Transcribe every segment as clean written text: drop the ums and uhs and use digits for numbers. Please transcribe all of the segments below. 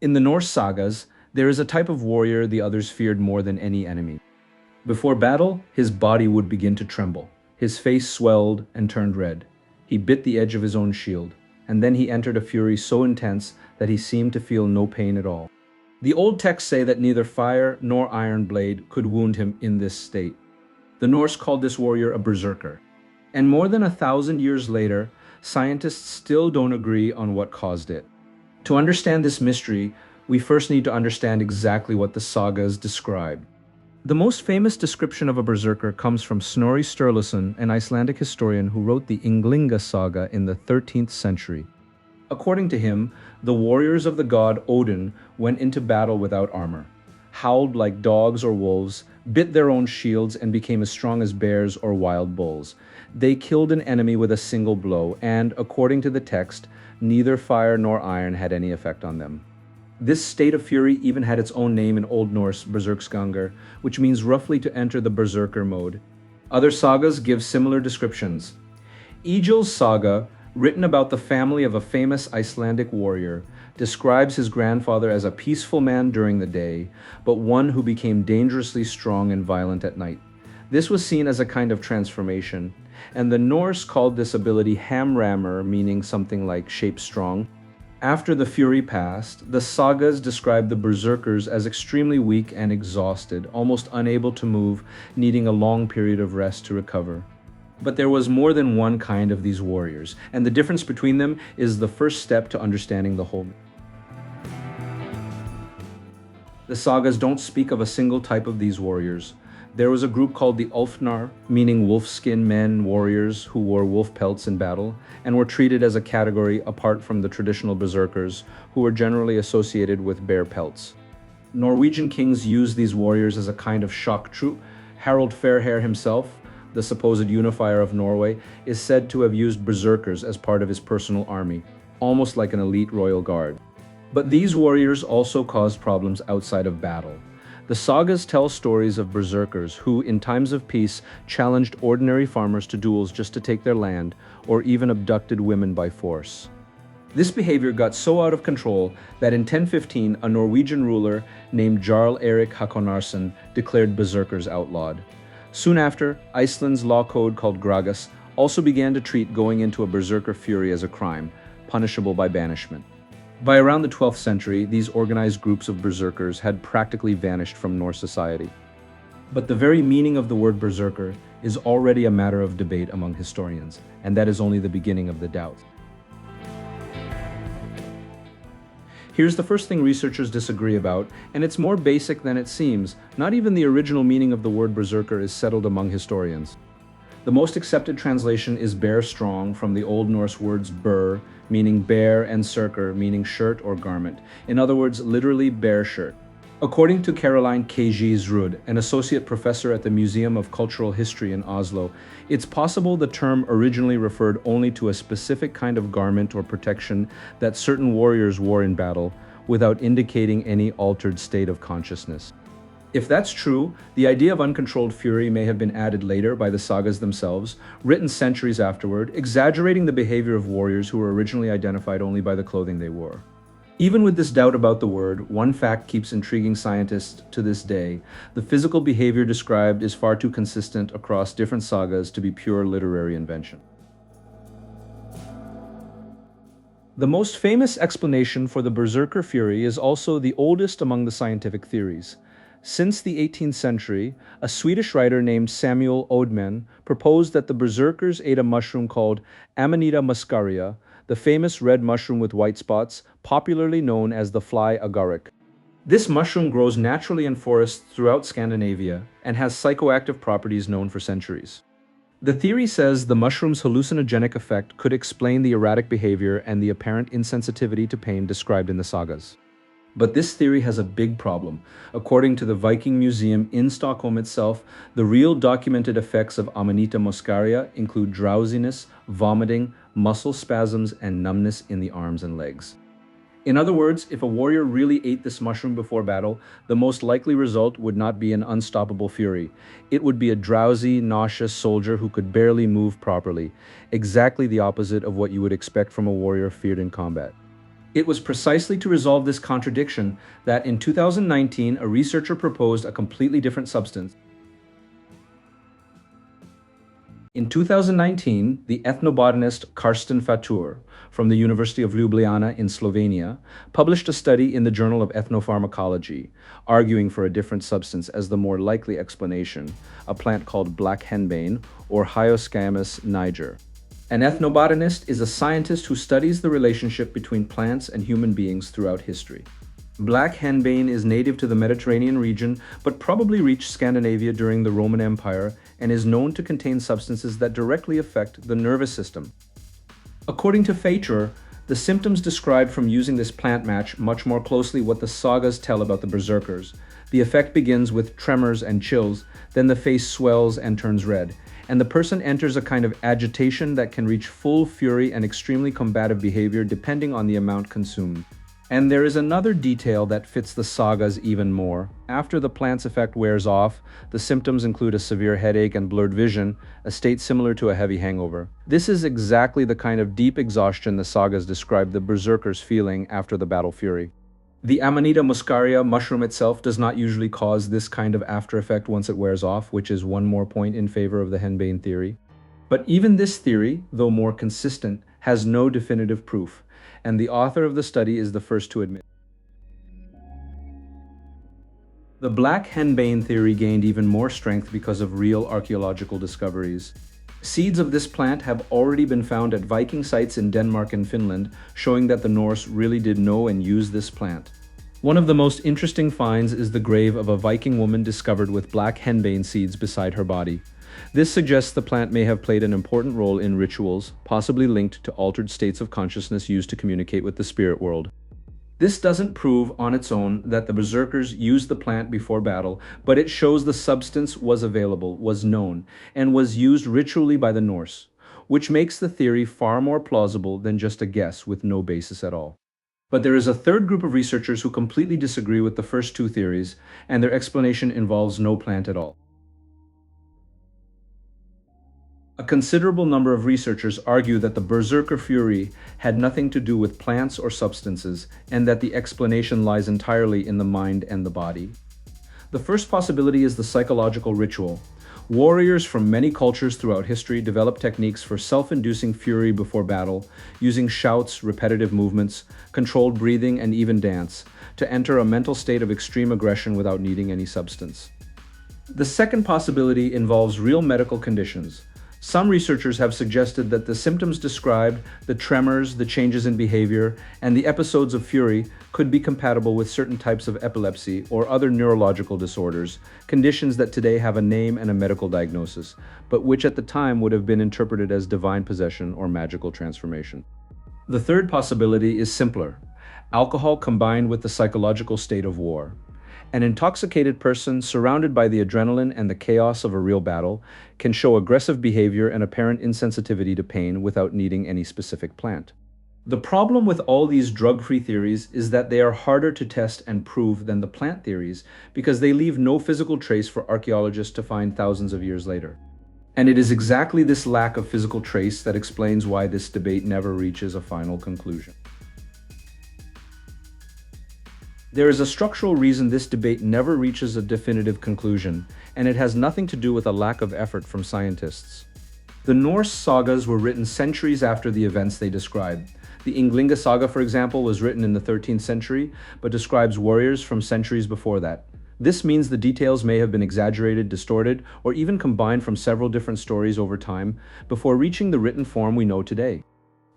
In the Norse sagas, there is a type of warrior the others feared more than any enemy. Before battle, his body would begin to tremble. His face swelled and turned red. He bit the edge of his own shield, and then he entered a fury so intense that he seemed to feel no pain at all. The old texts say that neither fire nor iron blade could wound him in this state. The Norse called this warrior a berserker. And more than 1,000 years later, scientists still don't agree on what caused it. To understand this mystery, we first need to understand exactly what the sagas describe. The most famous description of a berserker comes from Snorri Sturluson, an Icelandic historian who wrote the Ynglinga saga in the 13th century. According to him, the warriors of the god Odin went into battle without armor, howled like dogs or wolves, bit their own shields, and became as strong as bears or wild bulls. They killed an enemy with a single blow, and, according to the text, neither fire nor iron had any effect on them. This state of fury even had its own name in Old Norse, Berserksgangur, which means roughly to enter the berserker mode. Other sagas give similar descriptions. Egil's saga, written about the family of a famous Icelandic warrior, describes his grandfather as a peaceful man during the day, but one who became dangerously strong and violent at night. This was seen as a kind of transformation, and the Norse called this ability hamramr, meaning something like shape strong. After the fury passed, the sagas describe the berserkers as extremely weak and exhausted, almost unable to move, needing a long period of rest to recover. But there was more than one kind of these warriors, and the difference between them is the first step to understanding the whole. The sagas don't speak of a single type of these warriors. There was a group called the Ulfnar, meaning wolf-skin men, warriors who wore wolf pelts in battle, and were treated as a category apart from the traditional berserkers, who were generally associated with bear pelts. Norwegian kings used these warriors as a kind of shock troop. Harald Fairhair himself, the supposed unifier of Norway, is said to have used berserkers as part of his personal army, almost like an elite royal guard. But these warriors also caused problems outside of battle. The sagas tell stories of berserkers who, in times of peace, challenged ordinary farmers to duels just to take their land, or even abducted women by force. This behavior got so out of control that in 1015, a Norwegian ruler named Jarl Erik Hakonarsson declared berserkers outlawed. Soon after, Iceland's law code called Gragas also began to treat going into a berserker fury as a crime, punishable by banishment. By around the 12th century, these organized groups of berserkers had practically vanished from Norse society. But the very meaning of the word berserker is already a matter of debate among historians, and that is only the beginning of the doubt. Here's the first thing researchers disagree about, and it's more basic than it seems. Not even the original meaning of the word berserker is settled among historians. The most accepted translation is bear strong from the Old Norse words ber, meaning bear, and serker, meaning shirt or garment. In other words, literally bear shirt. According to Caroline K.G.'s-Rud, an associate professor at the Museum of Cultural History in Oslo, it's possible the term originally referred only to a specific kind of garment or protection that certain warriors wore in battle, without indicating any altered state of consciousness. If that's true, the idea of uncontrolled fury may have been added later by the sagas themselves, written centuries afterward, exaggerating the behavior of warriors who were originally identified only by the clothing they wore. Even with this doubt about the word, one fact keeps intriguing scientists to this day. The physical behavior described is far too consistent across different sagas to be pure literary invention. The most famous explanation for the berserker fury is also the oldest among the scientific theories. Since the 18th century, a Swedish writer named Samuel Odman proposed that the berserkers ate a mushroom called Amanita muscaria, the famous red mushroom with white spots, popularly known as the fly agaric. This mushroom grows naturally in forests throughout Scandinavia and has psychoactive properties known for centuries. The theory says the mushroom's hallucinogenic effect could explain the erratic behavior and the apparent insensitivity to pain described in the sagas. But this theory has a big problem. According to the Viking Museum in Stockholm itself, the real documented effects of Amanita muscaria include drowsiness, vomiting, muscle spasms, and numbness in the arms and legs. In other words, if a warrior really ate this mushroom before battle, the most likely result would not be an unstoppable fury. It would be a drowsy, nauseous soldier who could barely move properly, exactly the opposite of what you would expect from a warrior feared in combat. It was precisely to resolve this contradiction that in 2019 a researcher proposed a completely different substance. In 2019, the ethnobotanist Karsten Fatur from the University of Ljubljana in Slovenia published a study in the Journal of Ethnopharmacology, arguing for a different substance as the more likely explanation, a plant called black henbane or Hyoscyamus niger. An ethnobotanist is a scientist who studies the relationship between plants and human beings throughout history. Black henbane is native to the Mediterranean region, but probably reached Scandinavia during the Roman Empire and is known to contain substances that directly affect the nervous system. According to Fatur, the symptoms described from using this plant match much more closely what the sagas tell about the Berserkers. The effect begins with tremors and chills, then the face swells and turns red, and the person enters a kind of agitation that can reach full fury and extremely combative behavior depending on the amount consumed. And there is another detail that fits the sagas even more. After the plant's effect wears off, the symptoms include a severe headache and blurred vision, a state similar to a heavy hangover. This is exactly the kind of deep exhaustion the sagas describe the berserkers feeling after the battle fury. The Amanita muscaria mushroom itself does not usually cause this kind of after effect once it wears off, which is one more point in favor of the henbane theory. But even this theory, though more consistent, has no definitive proof, and the author of the study is the first to admit. The black henbane theory gained even more strength because of real archaeological discoveries. Seeds of this plant have already been found at Viking sites in Denmark and Finland, showing that the Norse really did know and use this plant. One of the most interesting finds is the grave of a Viking woman discovered with black henbane seeds beside her body. This suggests the plant may have played an important role in rituals, possibly linked to altered states of consciousness used to communicate with the spirit world. This doesn't prove on its own that the berserkers used the plant before battle, but it shows the substance was available, was known, and was used ritually by the Norse, which makes the theory far more plausible than just a guess with no basis at all. But there is a third group of researchers who completely disagree with the first two theories, and their explanation involves no plant at all. A considerable number of researchers argue that the berserker fury had nothing to do with plants or substances, and that the explanation lies entirely in the mind and the body. The first possibility is the psychological ritual. Warriors from many cultures throughout history developed techniques for self-inducing fury before battle, using shouts, repetitive movements, controlled breathing, and even dance, to enter a mental state of extreme aggression without needing any substance. The second possibility involves real medical conditions. Some researchers have suggested that the symptoms described, the tremors, the changes in behavior, and the episodes of fury could be compatible with certain types of epilepsy or other neurological disorders, conditions that today have a name and a medical diagnosis, but which at the time would have been interpreted as divine possession or magical transformation. The third possibility is simpler: alcohol combined with the psychological state of war. An intoxicated person, surrounded by the adrenaline and the chaos of a real battle, can show aggressive behavior and apparent insensitivity to pain without needing any specific plant. The problem with all these drug-free theories is that they are harder to test and prove than the plant theories because they leave no physical trace for archaeologists to find thousands of years later. And it is exactly this lack of physical trace that explains why this debate never reaches a final conclusion. There is a structural reason this debate never reaches a definitive conclusion, and it has nothing to do with a lack of effort from scientists. The Norse sagas were written centuries after the events they describe. The Ynglinga saga, for example, was written in the 13th century, but describes warriors from centuries before that. This means the details may have been exaggerated, distorted, or even combined from several different stories over time before reaching the written form we know today.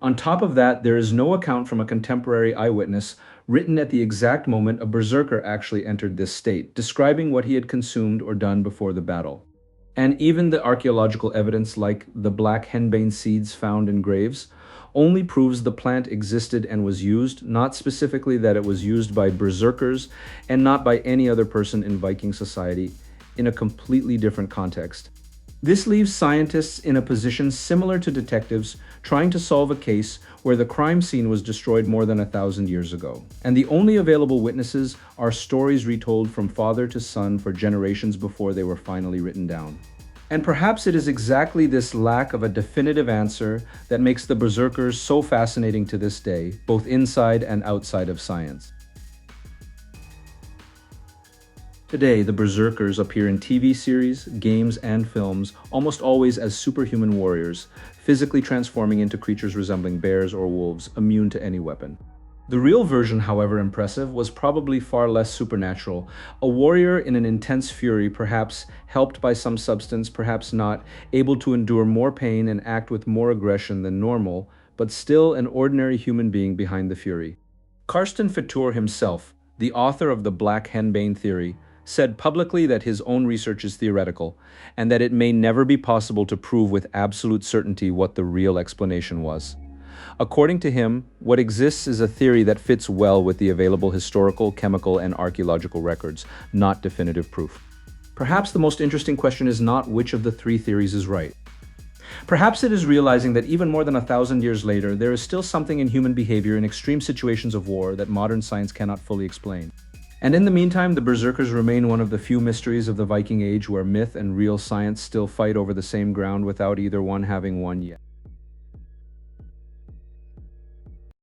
On top of that, there is no account from a contemporary eyewitness written at the exact moment a berserker actually entered this state, describing what he had consumed or done before the battle. And even the archaeological evidence, like the black henbane seeds found in graves, only proves the plant existed and was used, not specifically that it was used by berserkers and not by any other person in Viking society, in a completely different context. This leaves scientists in a position similar to detectives trying to solve a case where the crime scene was destroyed more than 1,000 years ago. And the only available witnesses are stories retold from father to son for generations before they were finally written down. And perhaps it is exactly this lack of a definitive answer that makes the Berserkers so fascinating to this day, both inside and outside of science. Today, the Berserkers appear in TV series, games, and films, almost always as superhuman warriors, physically transforming into creatures resembling bears or wolves, immune to any weapon. The real version, however impressive, was probably far less supernatural. A warrior in an intense fury, perhaps helped by some substance, perhaps not, able to endure more pain and act with more aggression than normal, but still an ordinary human being behind the fury. Karsten Fatur himself, the author of the Black Henbane theory, said publicly that his own research is theoretical, and that it may never be possible to prove with absolute certainty what the real explanation was. According to him, what exists is a theory that fits well with the available historical, chemical, and archaeological records, not definitive proof. Perhaps the most interesting question is not which of the three theories is right. Perhaps it is realizing that even more than 1,000 years later, there is still something in human behavior in extreme situations of war that modern science cannot fully explain. And in the meantime, the Berserkers remain one of the few mysteries of the Viking Age where myth and real science still fight over the same ground without either one having won yet.